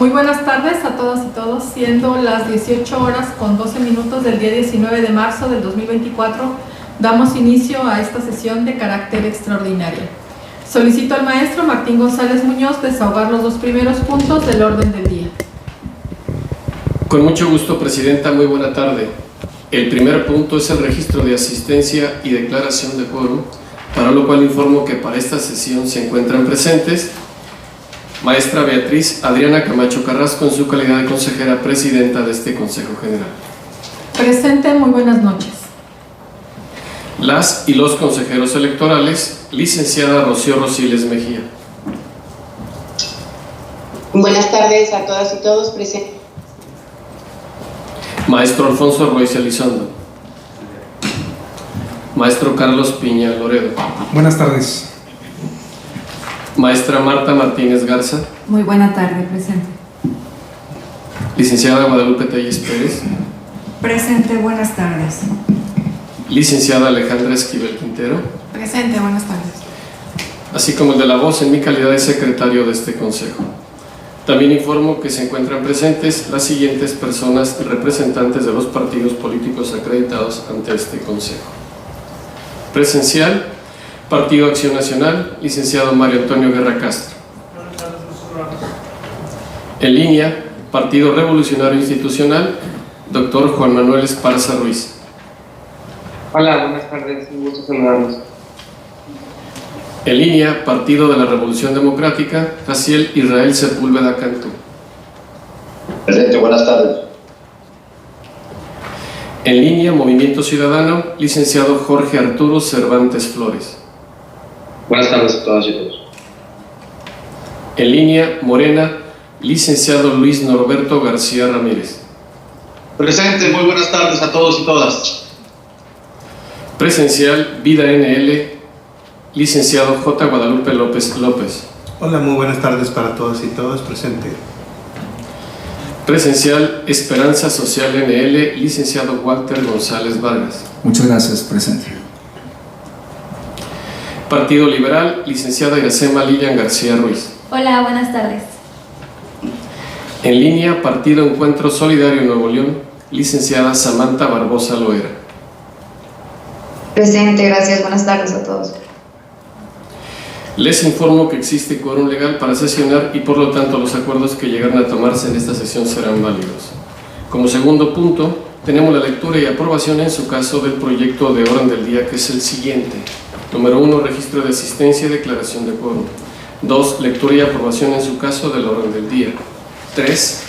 Muy buenas tardes a todas y todos, siendo las 18 horas con 12 minutos del día 19 de marzo del 2024, damos inicio a esta sesión de carácter extraordinario. Solicito al maestro Martín González Muñoz desahogar los dos primeros puntos del orden del día. Con mucho gusto, Presidenta, muy buena tarde. El primer punto es el registro de asistencia y declaración de quórum, para lo cual informo que para esta sesión se encuentran presentes Maestra Beatriz Adriana Camacho Carrasco en su calidad de consejera presidenta de este Consejo General. Presente, muy buenas noches. Las y los consejeros electorales, licenciada Rocío Rosiles Mejía. Buenas tardes a todas y todos presentes. Maestro Alfonso Royce Elizondo. Maestro Carlos Piña Loredo. Buenas tardes. Maestra Marta Martínez Garza. Muy buena tarde, presente. Licenciada Guadalupe Telles Pérez. Presente, buenas tardes. Licenciada Alejandra Esquivel Quintero. Presente, buenas tardes. Así como el de la voz en mi calidad de secretario de este consejo. También informo que se encuentran presentes las siguientes personas representantes de los partidos políticos acreditados ante este consejo. Presencial, Partido Acción Nacional, licenciado Mario Antonio Guerra Castro. En línea, Partido Revolucionario Institucional, doctor Juan Manuel Esparza Ruiz. Hola, buenas tardes, un gusto saludarlos. En línea, Partido de la Revolución Democrática, Jaciel Israel Sepúlveda Cantú. Presente, buenas tardes. En línea, Movimiento Ciudadano, licenciado Jorge Arturo Cervantes Flores. Buenas tardes a todas y todos. En línea, Morena, licenciado Luis Norberto García Ramírez. Presente, muy buenas tardes a todos y todas. Presencial, Vida NL, licenciado J. Guadalupe López López. Hola, muy buenas tardes para todas y todos, presente. Presencial, Esperanza Social NL, licenciado Walter González Vargas. Muchas gracias, presente. Partido Liberal, licenciada Iracema Lilian García Ruiz. Hola, buenas tardes. En línea, Partido Encuentro Solidario Nuevo León, licenciada Samantha Barbosa Loera. Presente, gracias, buenas tardes a todos. Les informo que existe quórum legal para sesionar y por lo tanto los acuerdos que llegaron a tomarse en esta sesión serán válidos. Como segundo punto, tenemos la lectura y aprobación en su caso del proyecto de orden del día, que es el siguiente. Número 1, registro de asistencia y declaración de quórum. 2, lectura y aprobación en su caso del orden del día. 3,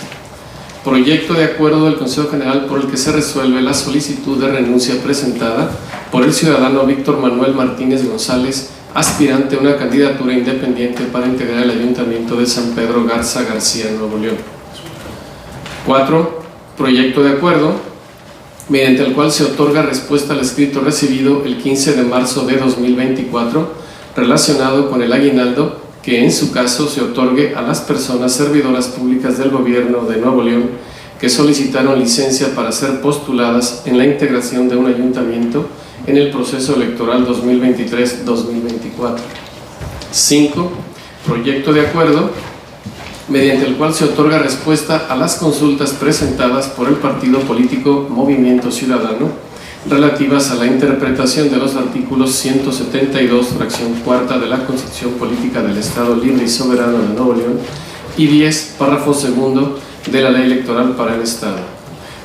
proyecto de acuerdo del Consejo General por el que se resuelve la solicitud de renuncia presentada por el ciudadano Víctor Manuel Martínez González, aspirante a una candidatura independiente para integrar el Ayuntamiento de San Pedro Garza García, Nuevo León. 4, proyecto de acuerdo mediante el cual se otorga respuesta al escrito recibido el 15 de marzo de 2024 relacionado con el aguinaldo que en su caso se otorgue a las personas servidoras públicas del Gobierno de Nuevo León que solicitaron licencia para ser postuladas en la integración de un ayuntamiento en el proceso electoral 2023-2024. 5. Proyecto de acuerdo mediante el cual se otorga respuesta a las consultas presentadas por el partido político Movimiento Ciudadano relativas a la interpretación de los artículos 172, fracción cuarta de la Constitución Política del Estado Libre y Soberano de Nuevo León y 10, párrafo segundo de la Ley Electoral para el Estado,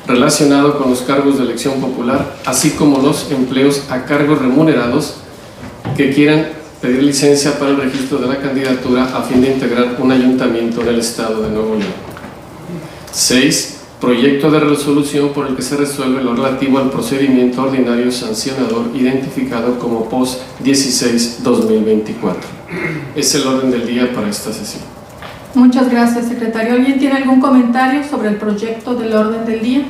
relacionado con los cargos de elección popular, así como los empleos a cargos remunerados que quieran pedir licencia para el registro de la candidatura a fin de integrar un ayuntamiento en el Estado de Nuevo León. 6. Proyecto de resolución por el que se resuelve lo relativo al procedimiento ordinario sancionador identificado como POS 16-2024. Es el orden del día para esta sesión. Muchas gracias, secretario. ¿Alguien tiene algún comentario sobre el proyecto del orden del día?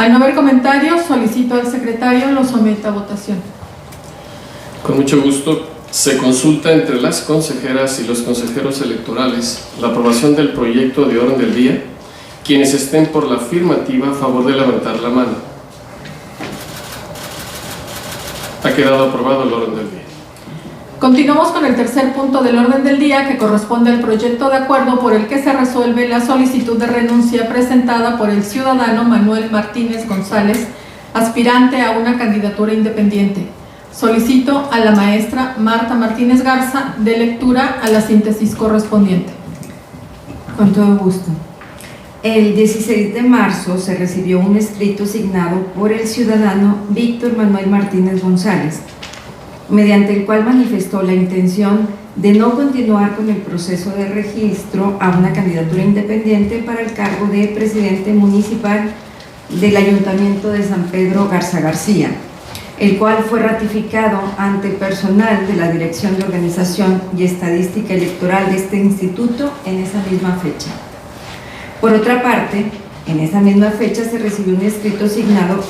Al no haber comentarios, solicito al secretario lo someta a votación. Con mucho gusto. Se consulta entre las consejeras y los consejeros electorales la aprobación del proyecto de orden del día. Quienes estén por la afirmativa, a favor de levantar la mano. Ha quedado aprobado el orden del día. Continuamos con el tercer punto del orden del día, que corresponde al proyecto de acuerdo por el que se resuelve la solicitud de renuncia presentada por el ciudadano Manuel Martínez González, aspirante a una candidatura independiente. Solicito a la maestra Marta Martínez Garza de lectura a la síntesis correspondiente. Con todo gusto. El 16 de marzo se recibió un escrito signado por el ciudadano Víctor Manuel Martínez González, mediante el cual manifestó la intención de no continuar con el proceso de registro a una candidatura independiente para el cargo de presidente municipal del Ayuntamiento de San Pedro Garza García, el cual fue ratificado ante personal de la Dirección de Organización y Estadística Electoral de este instituto en esa misma fecha. Por otra parte, en esa misma fecha se recibió un escrito signado,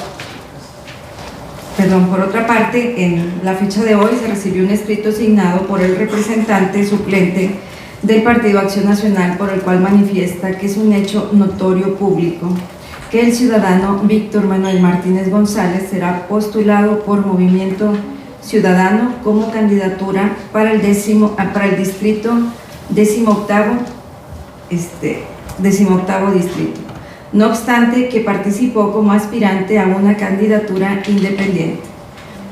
en la fecha de hoy se recibió un escrito signado por el representante suplente del Partido Acción Nacional, por el cual manifiesta que es un hecho notorio público que el ciudadano Víctor Manuel Martínez González será postulado por Movimiento Ciudadano como candidatura para el distrito 18º distrito. No obstante, que participó como aspirante a una candidatura independiente,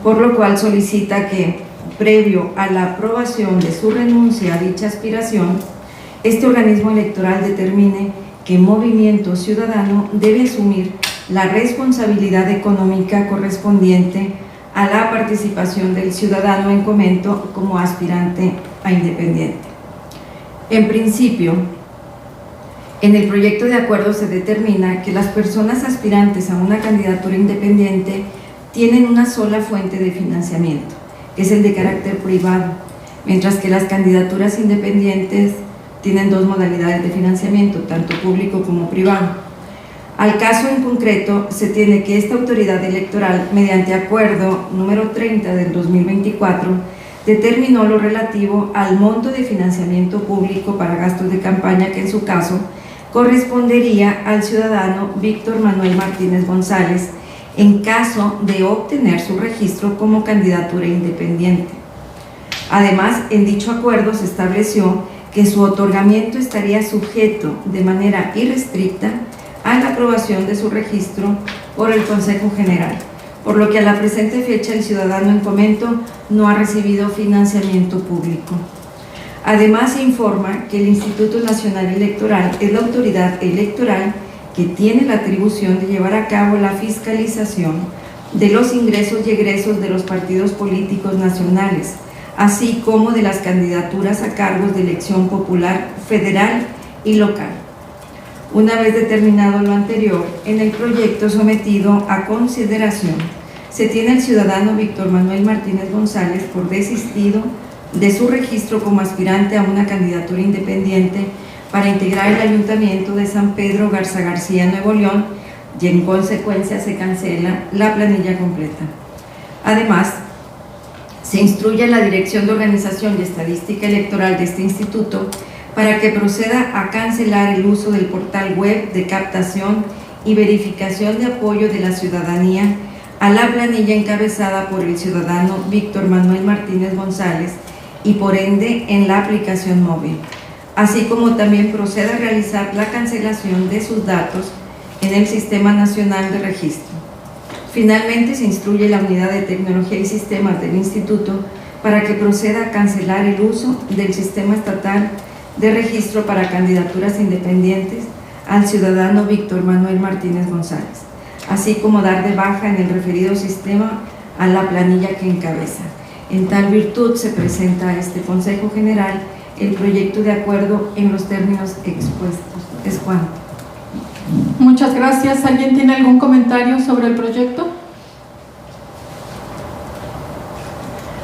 por lo cual solicita que, previo a la aprobación de su renuncia a dicha aspiración, este organismo electoral determine que Movimiento Ciudadano debe asumir la responsabilidad económica correspondiente a la participación del ciudadano en comento como aspirante a independiente. En principio, en el proyecto de acuerdo se determina que las personas aspirantes a una candidatura independiente tienen una sola fuente de financiamiento, que es el de carácter privado, mientras que las candidaturas independientes tienen dos modalidades de financiamiento, tanto público como privado. Al caso en concreto, se tiene que esta autoridad electoral, mediante acuerdo número 30 del 2024, determinó lo relativo al monto de financiamiento público para gastos de campaña que en su caso correspondería al ciudadano Víctor Manuel Martínez González en caso de obtener su registro como candidatura independiente. Además, en dicho acuerdo se estableció que su otorgamiento estaría sujeto de manera irrestricta a la aprobación de su registro por el Consejo General, por lo que a la presente fecha el ciudadano en comento no ha recibido financiamiento público. Además, se informa que el Instituto Nacional Electoral es la autoridad electoral que tiene la atribución de llevar a cabo la fiscalización de los ingresos y egresos de los partidos políticos nacionales, así como de las candidaturas a cargos de elección popular federal y local. Una vez determinado lo anterior, en el proyecto sometido a consideración, se tiene al ciudadano Víctor Manuel Martínez González por desistido de su registro como aspirante a una candidatura independiente para integrar el Ayuntamiento de San Pedro Garza García, Nuevo León, y en consecuencia se cancela la planilla completa. Además, se instruye a la Dirección de Organización y Estadística Electoral de este instituto para que proceda a cancelar el uso del portal web de captación y verificación de apoyo de la ciudadanía a la planilla encabezada por el ciudadano Víctor Manuel Martínez González y por ende en la aplicación móvil, así como también proceda a realizar la cancelación de sus datos en el Sistema Nacional de Registro. Finalmente, se instruye la Unidad de Tecnología y Sistemas del Instituto para que proceda a cancelar el uso del Sistema Estatal de Registro para candidaturas independientes al ciudadano Víctor Manuel Martínez González, así como dar de baja en el referido sistema a la planilla que encabeza. En tal virtud se presenta a este Consejo General el proyecto de acuerdo en los términos expuestos. Es cuanto. Muchas gracias. ¿Alguien tiene algún comentario sobre el proyecto?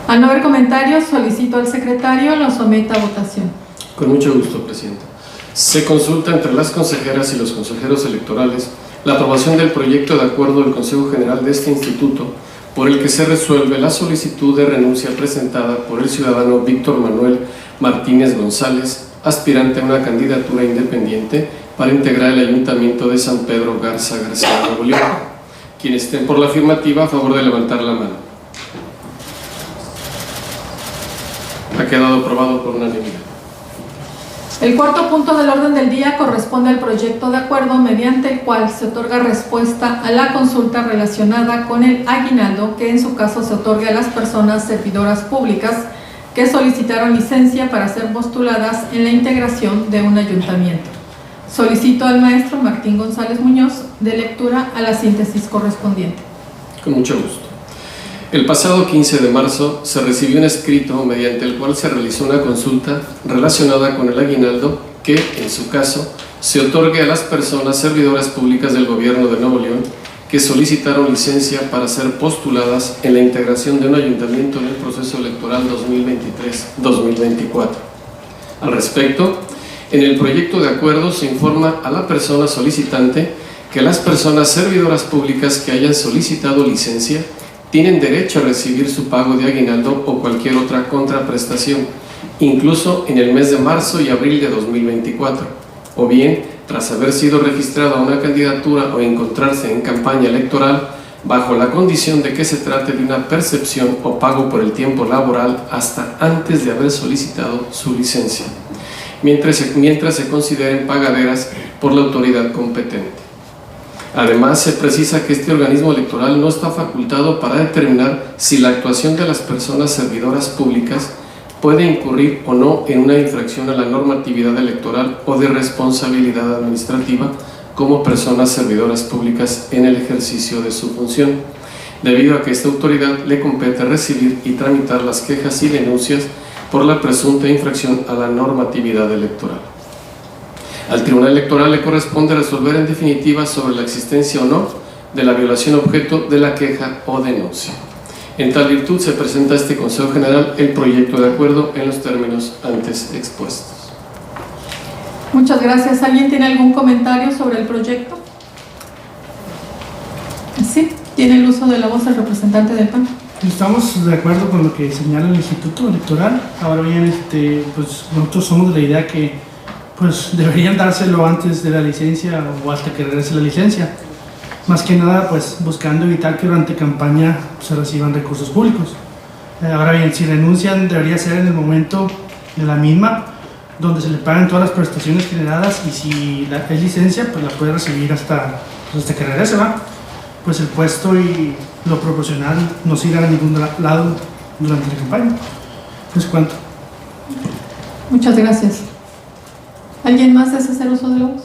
Al no haber comentarios, solicito al secretario lo someta a votación. Con mucho gusto, Presidenta. Se consulta entre las consejeras y los consejeros electorales la aprobación del proyecto de acuerdo del Consejo General de este instituto por el que se resuelve la solicitud de renuncia presentada por el ciudadano Víctor Manuel Martínez González, aspirante a una candidatura independiente para integrar el Ayuntamiento de San Pedro Garza García, Nuevo León. Quienes estén por la afirmativa, a favor de levantar la mano. Ha quedado aprobado por unanimidad. El cuarto punto del orden del día corresponde al proyecto de acuerdo mediante el cual se otorga respuesta a la consulta relacionada con el aguinaldo que en su caso se otorga a las personas servidoras públicas que solicitaron licencia para ser postuladas en la integración de un ayuntamiento. Solicito al maestro Martín González Muñoz de lectura a la síntesis correspondiente. Con mucho gusto. El pasado 15 de marzo se recibió un escrito mediante el cual se realizó una consulta relacionada con el aguinaldo que, en su caso, se otorgue a las personas servidoras públicas del Gobierno de Nuevo León que solicitaron licencia para ser postuladas en la integración de un ayuntamiento en el proceso electoral 2023-2024. Al respecto, en el proyecto de acuerdo se informa a la persona solicitante que las personas servidoras públicas que hayan solicitado licencia tienen derecho a recibir su pago de aguinaldo o cualquier otra contraprestación, incluso en el mes de marzo y abril de 2024, o bien tras haber sido registrada una candidatura o encontrarse en campaña electoral, bajo la condición de que se trate de una percepción o pago por el tiempo laboral hasta antes de haber solicitado su licencia, mientras se consideren pagaderas por la autoridad competente. Además, se precisa que este organismo electoral no está facultado para determinar si la actuación de las personas servidoras públicas puede incurrir o no en una infracción a la normatividad electoral o de responsabilidad administrativa como personas servidoras públicas en el ejercicio de su función, debido a que esta autoridad le compete recibir y tramitar las quejas y denuncias por la presunta infracción a la normatividad electoral. Al Tribunal Electoral le corresponde resolver en definitiva sobre la existencia o no de la violación objeto de la queja o denuncia. En tal virtud se presenta a este Consejo General el proyecto de acuerdo en los términos antes expuestos. Muchas gracias. ¿Alguien tiene algún comentario sobre el proyecto? Sí, tiene el uso de la voz el representante del PAN. Estamos de acuerdo con lo que señala el Instituto Electoral. Ahora bien, pues nosotros somos de la idea que pues deberían dárselo antes de la licencia o hasta que regrese la licencia. Más que nada, pues buscando evitar que durante campaña se reciban recursos públicos. Ahora bien, si renuncian, debería ser en el momento de la misma, donde se le pagan todas las prestaciones generadas, y si es licencia, pues la puede recibir hasta que regrese, ¿va? Pues el puesto y lo proporcional no sigan a ningún lado durante la campaña. Pues cuánto. Muchas gracias. ¿Alguien más desea hacer uso de la voz?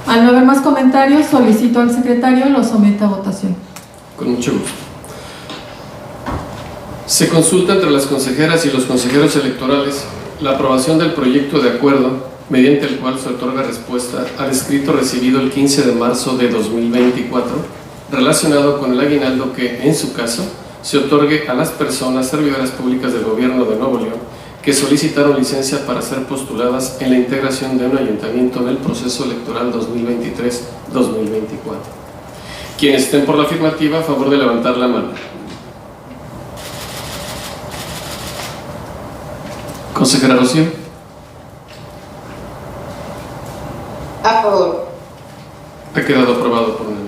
Al no haber más comentarios, solicito al secretario lo someta a votación. Con mucho gusto. Se consulta entre las consejeras y los consejeros electorales la aprobación del proyecto de acuerdo mediante el cual se otorga respuesta al escrito recibido el 15 de marzo de 2024 relacionado con el aguinaldo que, en su caso, se otorgue a las personas servidoras públicas del Gobierno de Nuevo León que solicitaron licencia para ser postuladas en la integración de un ayuntamiento en el proceso electoral 2023-2024. Quienes estén por la afirmativa, a favor de levantar la mano. Consejera Rocío. A favor. Ha quedado aprobado por unanimidad.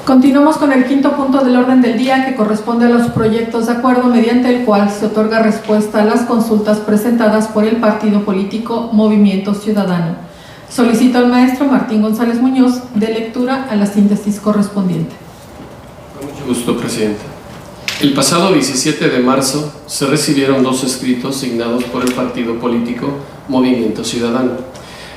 Continuamos con el quinto punto del orden del día, que corresponde a los proyectos de acuerdo mediante el cual se otorga respuesta a las consultas presentadas por el partido político Movimiento Ciudadano. Solicito al maestro Martín González Muñoz de lectura a la síntesis correspondiente. Con mucho gusto, Presidenta. El pasado 17 de marzo se recibieron dos escritos signados por el partido político Movimiento Ciudadano,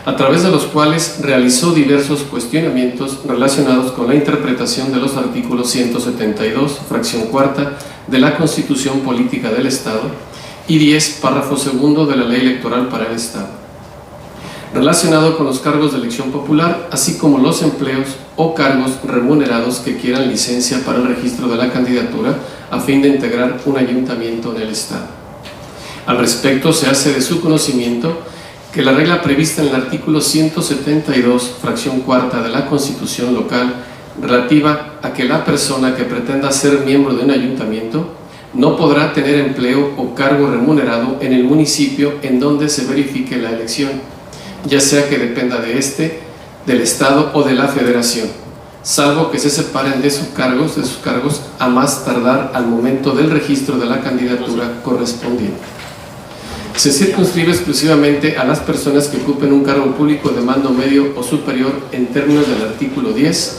a través de los cuales realizó diversos cuestionamientos relacionados con la interpretación de los artículos 172, fracción cuarta, de la Constitución Política del Estado y 10, párrafo segundo de la Ley Electoral para el Estado, relacionado con los cargos de elección popular, así como los empleos o cargos remunerados que quieran licencia para el registro de la candidatura a fin de integrar un ayuntamiento en el Estado. Al respecto, se hace de su conocimiento que la regla prevista en el artículo 172, fracción cuarta de la Constitución local, relativa a que la persona que pretenda ser miembro de un ayuntamiento no podrá tener empleo o cargo remunerado en el municipio en donde se verifique la elección, ya sea que dependa de del Estado o de la Federación, salvo que se separen de sus cargos a más tardar al momento del registro de la candidatura correspondiente. Se circunscribe exclusivamente a las personas que ocupen un cargo público de mando medio o superior en términos del artículo 10,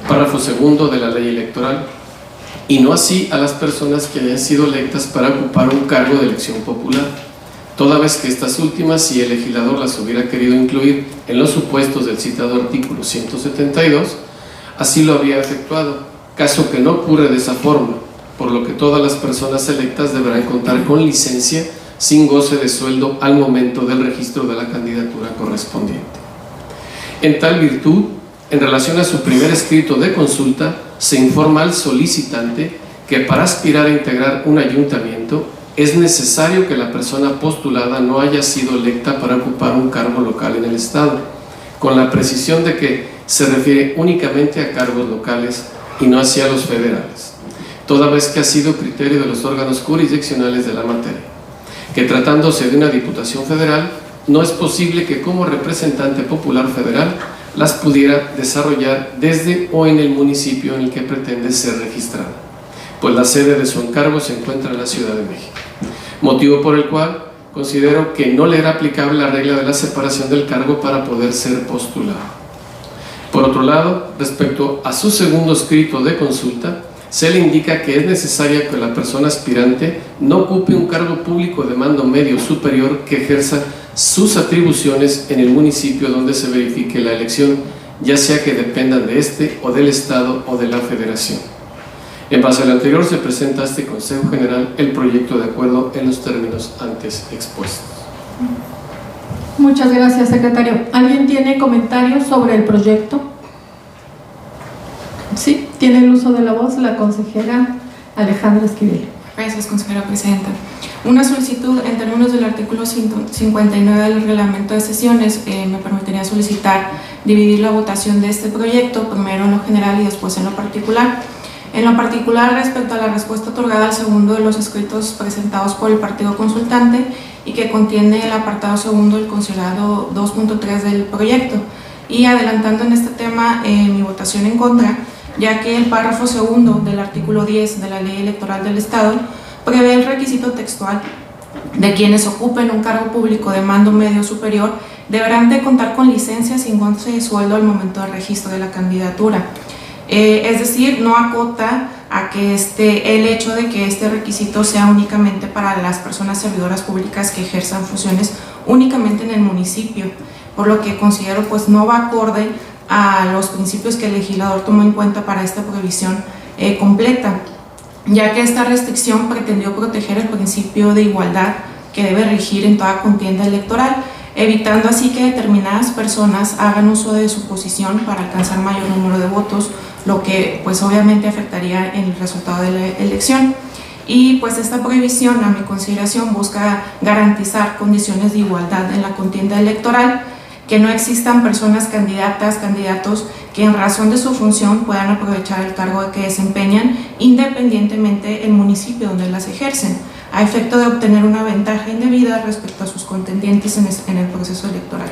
párrafo segundo de la ley electoral, y no así a las personas que hayan sido electas para ocupar un cargo de elección popular, toda vez que estas últimas, si el legislador las hubiera querido incluir en los supuestos del citado artículo 172, así lo habría efectuado, caso que no ocurre de esa forma, por lo que todas las personas electas deberán contar con licencia sin goce de sueldo al momento del registro de la candidatura correspondiente. En tal virtud, en relación a su primer escrito de consulta, se informa al solicitante que para aspirar a integrar un ayuntamiento es necesario que la persona postulada no haya sido electa para ocupar un cargo local en el Estado, con la precisión de que se refiere únicamente a cargos locales y no hacia los federales, toda vez que ha sido criterio de los órganos jurisdiccionales de la materia, que tratándose de una diputación federal, no es posible que como representante popular federal las pudiera desarrollar desde o en el municipio en el que pretende ser registrada, pues la sede de su encargo se encuentra en la Ciudad de México, motivo por el cual considero que no le era aplicable la regla de la separación del cargo para poder ser postulado. Por otro lado, respecto a su segundo escrito de consulta, se le indica que es necesaria que la persona aspirante no ocupe un cargo público de mando medio superior que ejerza sus atribuciones en el municipio donde se verifique la elección, ya sea que dependan de este o del Estado o de la Federación. En base a lo anterior, se presenta a este Consejo General el proyecto de acuerdo en los términos antes expuestos. Muchas gracias, secretario. ¿Alguien tiene comentarios sobre el proyecto? Sí, tiene el uso de la voz la consejera Alejandra Esquivel. Gracias, consejera presidenta. Una solicitud en términos del artículo 59 del reglamento de sesiones me permitiría solicitar dividir la votación de este proyecto, primero en lo general y después en lo particular. En lo particular, respecto a la respuesta otorgada al segundo de los escritos presentados por el partido consultante y que contiene el apartado segundo del considerado 2.3 del proyecto, y adelantando en este tema mi votación en contra, ya que el párrafo segundo del artículo 10 de la Ley Electoral del Estado prevé el requisito textual de quienes ocupen un cargo público de mando medio superior deberán de contar con licencia sin goce de sueldo al momento del registro de la candidatura. Es decir, no acota a que el hecho de que este requisito sea únicamente para las personas servidoras públicas que ejerzan funciones únicamente en el municipio, por lo que considero pues no va acorde a los principios que el legislador tomó en cuenta para esta prohibición completa, ya que esta restricción pretendió proteger el principio de igualdad que debe regir en toda contienda electoral, evitando así que determinadas personas hagan uso de su posición para alcanzar mayor número de votos, lo que pues obviamente afectaría en el resultado de la elección. Y pues esta prohibición, a mi consideración, busca garantizar condiciones de igualdad en la contienda electoral, que no existan personas candidatas, candidatos que en razón de su función puedan aprovechar el cargo que desempeñan independientemente del municipio donde las ejercen, a efecto de obtener una ventaja indebida respecto a sus contendientes en el proceso electoral.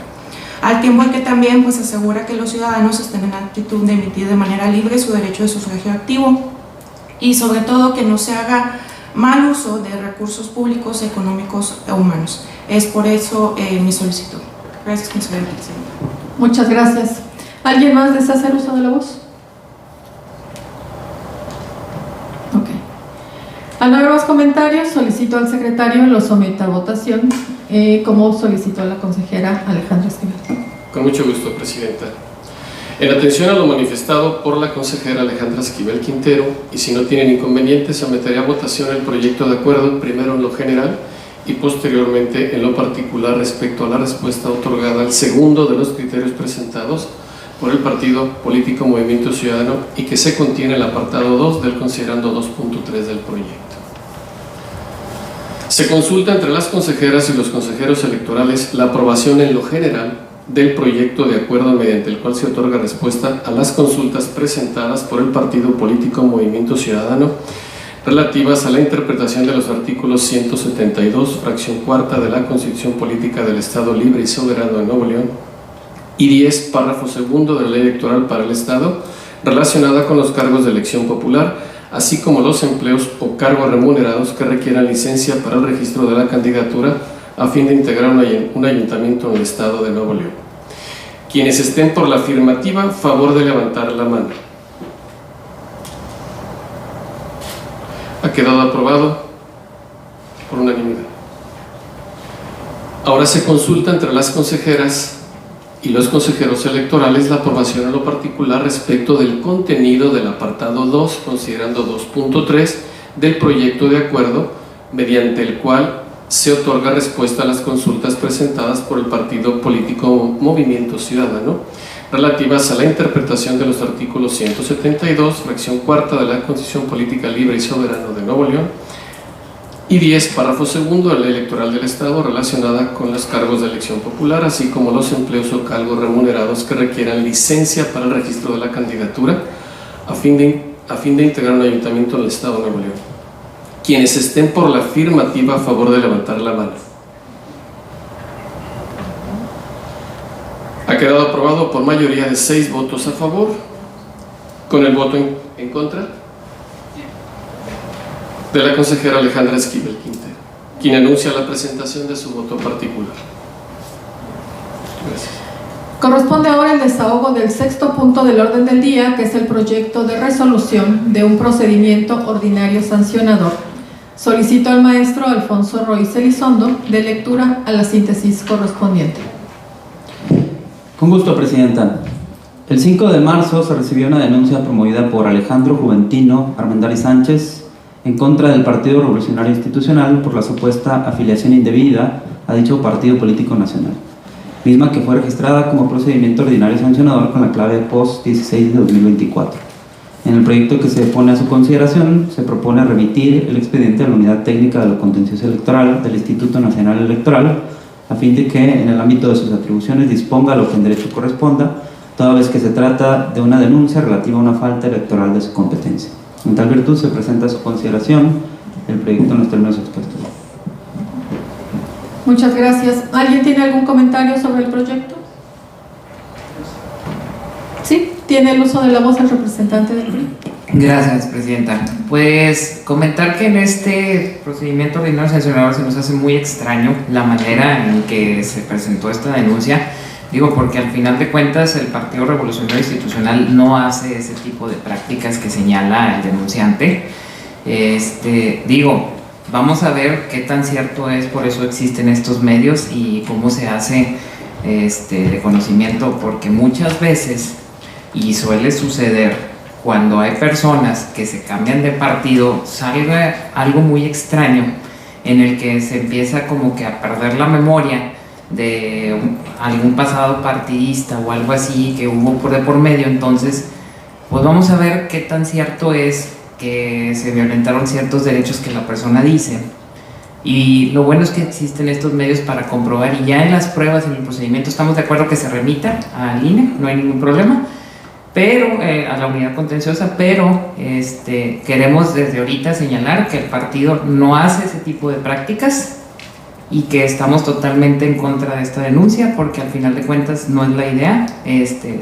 Al tiempo en que también pues asegura que los ciudadanos estén en actitud de emitir de manera libre su derecho de sufragio activo y sobre todo que no se haga mal uso de recursos públicos, económicos e humanos. Es por eso mi solicitud. Gracias, consejera presidenta. Muchas gracias. ¿Alguien más desea hacer uso de la voz? Ok. Al no haber más comentarios, solicito al secretario lo someta a votación, como solicitó a la consejera Alejandra Esquivel. Con mucho gusto, presidenta. En atención a lo manifestado por la consejera Alejandra Esquivel Quintero, y si no tienen inconveniente, someteré a votación el proyecto de acuerdo, primero en lo general y posteriormente en lo particular respecto a la respuesta otorgada al segundo de los criterios presentados por el partido político Movimiento Ciudadano y que se contiene en el apartado 2 del considerando 2.3 del proyecto. Se consulta entre las consejeras y los consejeros electorales la aprobación en lo general del proyecto de acuerdo mediante el cual se otorga respuesta a las consultas presentadas por el partido político Movimiento Ciudadano relativas a la interpretación de los artículos 172, fracción cuarta de la Constitución Política del Estado Libre y Soberano de Nuevo León, y 10, párrafo segundo de la Ley Electoral para el Estado, relacionada con los cargos de elección popular, así como los empleos o cargos remunerados que requieran licencia para el registro de la candidatura a fin de integrar un ayuntamiento en el Estado de Nuevo León. Quienes estén por la afirmativa, favor de levantar la mano. Ha quedado aprobado por unanimidad. Ahora se consulta entre las consejeras y los consejeros electorales la aprobación en lo particular respecto del contenido del apartado 2, considerando 2.3 del proyecto de acuerdo, mediante el cual se otorga respuesta a las consultas presentadas por el partido político Movimiento Ciudadano, relativas a la interpretación de los artículos 172, fracción cuarta de la Constitución Política Libre y Soberana de Nuevo León, y 10, párrafo segundo de la Ley Electoral del Estado, relacionada con los cargos de elección popular, así como los empleos o cargos remunerados que requieran licencia para el registro de la candidatura a fin de integrar un ayuntamiento en el Estado de Nuevo León. Quienes estén por la afirmativa, a favor de levantar la mano. Ha quedado aprobado por mayoría de 6 votos a favor, con el voto en contra de la consejera Alejandra Esquivel Quintero, quien anuncia la presentación de su voto particular. Gracias. Corresponde ahora el desahogo del 6º punto del orden del día, que es el proyecto de resolución de un procedimiento ordinario sancionador. Solicito al maestro Alfonso Royce Elizondo de lectura a la síntesis correspondiente. Con gusto, Presidenta. El 5 de marzo se recibió una denuncia promovida por Alejandro Juventino Armendariz Sánchez en contra del Partido Revolucionario Institucional por la supuesta afiliación indebida a dicho partido político nacional, misma que fue registrada como procedimiento ordinario sancionador con la clave POS 16 de 2024. En el proyecto que se pone a su consideración, se propone remitir el expediente a la Unidad Técnica de lo Contencioso Electoral del Instituto Nacional Electoral, a fin de que, en el ámbito de sus atribuciones, disponga lo que en derecho corresponda, toda vez que se trata de una denuncia relativa a una falta electoral de su competencia. En tal virtud, se presenta a su consideración el proyecto en los términos expuestos. Muchas gracias. ¿Alguien tiene algún comentario sobre el proyecto? Sí, tiene el uso de la voz el representante del PRI. Gracias, Presidenta. Pues comentar que en este procedimiento ordinario sancionador se nos hace muy extraño la manera en que se presentó esta denuncia. Digo, porque al final de cuentas el Partido Revolucionario Institucional no hace ese tipo de prácticas que señala el denunciante. Vamos a ver qué tan cierto es, por eso existen estos medios y cómo se hace de conocimiento, porque muchas veces, y suele suceder, cuando hay personas que se cambian de partido, salga algo muy extraño en el que se empieza como que a perder la memoria de algún pasado partidista o algo así que hubo por medio. Entonces, pues vamos a ver qué tan cierto es que se violentaron ciertos derechos que la persona dice. Y lo bueno es que existen estos medios para comprobar, y ya en las pruebas, en el procedimiento, estamos de acuerdo que se remita al INE, no hay ningún problema, pero a la unidad contenciosa, pero queremos desde ahorita señalar que el partido no hace ese tipo de prácticas y que estamos totalmente en contra de esta denuncia, porque al final de cuentas no es la idea.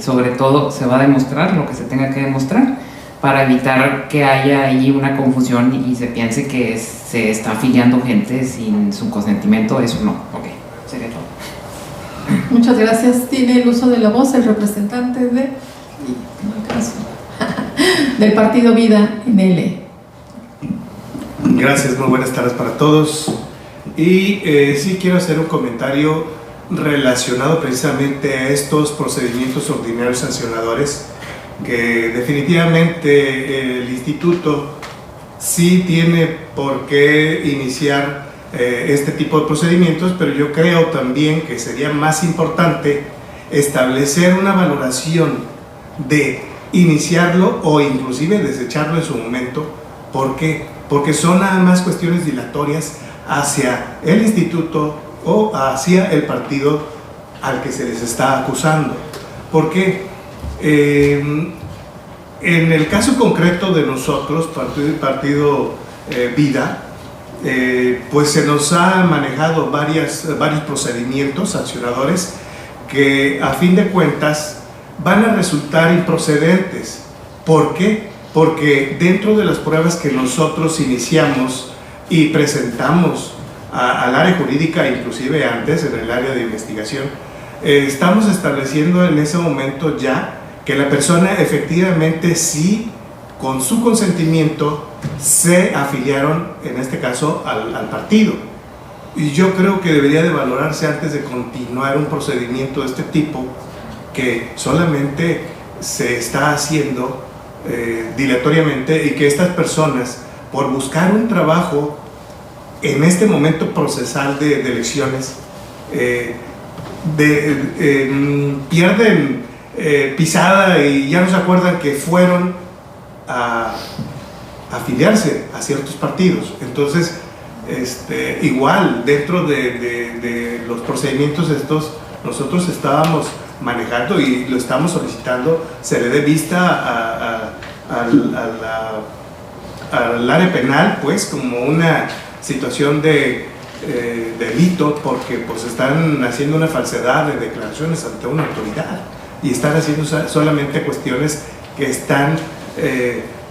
Sobre todo se va a demostrar lo que se tenga que demostrar para evitar que haya ahí una confusión y se piense que se está afiliando gente sin su consentimiento. Eso no. Ok, sería todo. Muchas gracias. Tiene el uso de la voz el representante del Partido Vida NL. Gracias, muy buenas tardes para todos. Y sí quiero hacer un comentario relacionado precisamente a estos procedimientos ordinarios sancionadores, que definitivamente el instituto sí tiene por qué iniciar este tipo de procedimientos, pero yo creo también que sería más importante establecer una valoración de iniciarlo o inclusive desecharlo en su momento. ¿Por qué? Porque son nada más cuestiones dilatorias hacia el instituto o hacia el partido al que se les está acusando. ¿Por qué? En el caso concreto de nosotros, Partido Vida, pues se nos ha manejado varios procedimientos sancionadores que a fin de cuentas van a resultar improcedentes. ¿Por qué? Porque dentro de las pruebas que nosotros iniciamos y presentamos al área jurídica, inclusive antes en el área de investigación, estamos estableciendo en ese momento ya que la persona efectivamente sí, con su consentimiento, se afiliaron, en este caso, al partido. Y yo creo que debería de valorarse antes de continuar un procedimiento de este tipo, que solamente se está haciendo dilatoriamente, y que estas personas, por buscar un trabajo en este momento procesal de elecciones, pierden pisada y ya no se acuerdan que fueron a afiliarse a ciertos partidos. Entonces, igual dentro de los procedimientos estos, nosotros estábamos manejando y lo estamos solicitando, se le dé vista al área penal, pues, como una situación de delito, porque pues están haciendo una falsedad de declaraciones ante una autoridad y están haciendo solamente cuestiones que están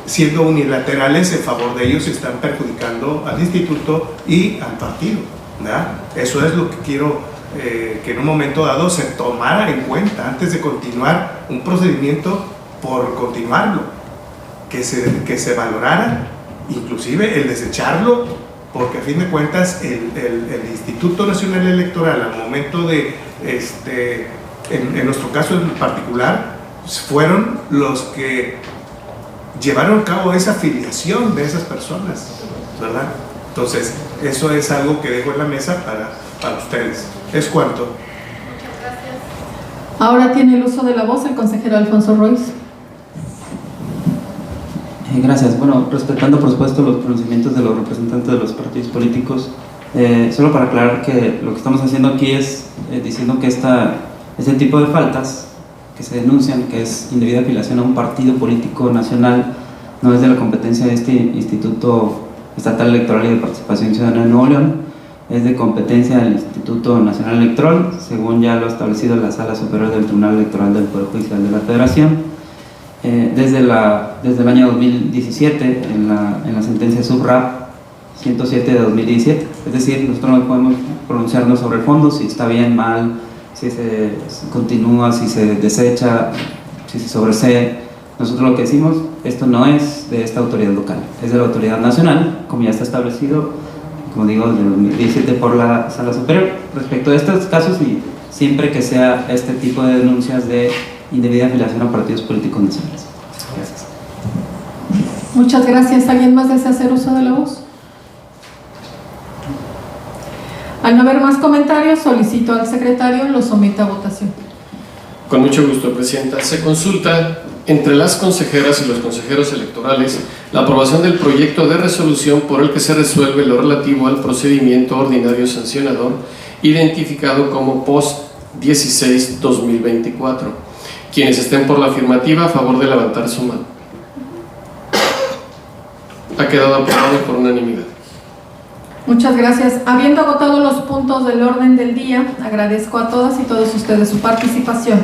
siendo unilaterales en favor de ellos y están perjudicando al instituto y al partido, ¿verdad? Eso es lo que quiero que en un momento dado se tomara en cuenta antes de continuar un procedimiento por continuarlo, que se valorara inclusive el desecharlo, porque a fin de cuentas el Instituto Nacional Electoral, al momento de, en nuestro caso en particular, fueron los que llevaron a cabo esa afiliación de esas personas, ¿verdad? Entonces, eso es algo que dejo en la mesa para ustedes. Es cuanto. Muchas gracias. Ahora tiene el uso de la voz el consejero Alfonso Royce. Gracias. Bueno, respetando por supuesto los pronunciamientos de los representantes de los partidos políticos, solo para aclarar que lo que estamos haciendo aquí es diciendo que este tipo de faltas que se denuncian, que es indebida afiliación a un partido político nacional, no es de la competencia de este Instituto Estatal Electoral y de Participación Ciudadana de Nuevo León, es de competencia del Instituto Nacional Electoral, según ya lo establecido en la Sala Superior del Tribunal Electoral del Poder Judicial de la Federación. Desde el año 2017, en la sentencia SUBRAP 107 de 2017, es decir, nosotros no podemos pronunciarnos sobre el fondo, si está bien, mal, si se continúa, si se desecha, si se sobresee. Nosotros lo que decimos, esto no es de esta autoridad local, es de la autoridad nacional, como ya está establecido, como digo, desde 2017 por la Sala Superior. Respecto a estos casos, y siempre que sea este tipo de denuncias de indebida afiliación a partidos políticos nacionales. Gracias. Muchas gracias. ¿Alguien más desea hacer uso de la voz? Al no haber más comentarios, solicito al secretario lo someta a votación. Con mucho gusto, Presidenta. Se consulta entre las consejeras y los consejeros electorales la aprobación del proyecto de resolución por el que se resuelve lo relativo al procedimiento ordinario sancionador identificado como POS 16-2024. Quienes estén por la afirmativa, a favor de levantar su mano. Ha quedado aprobado por unanimidad. Muchas gracias. Habiendo agotado los puntos del orden del día, agradezco a todas y todos ustedes su participación.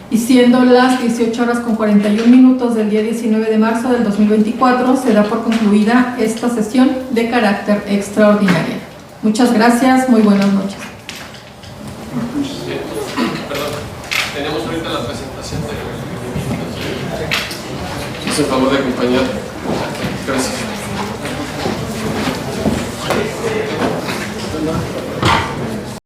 Y siendo las 18:41 del día 19 de marzo del 2024, se da por concluida esta sesión de carácter extraordinaria. Muchas gracias, muy buenas noches. Tenemos ahorita la presentación de... ¿Es en favor de acompañar? Gracias.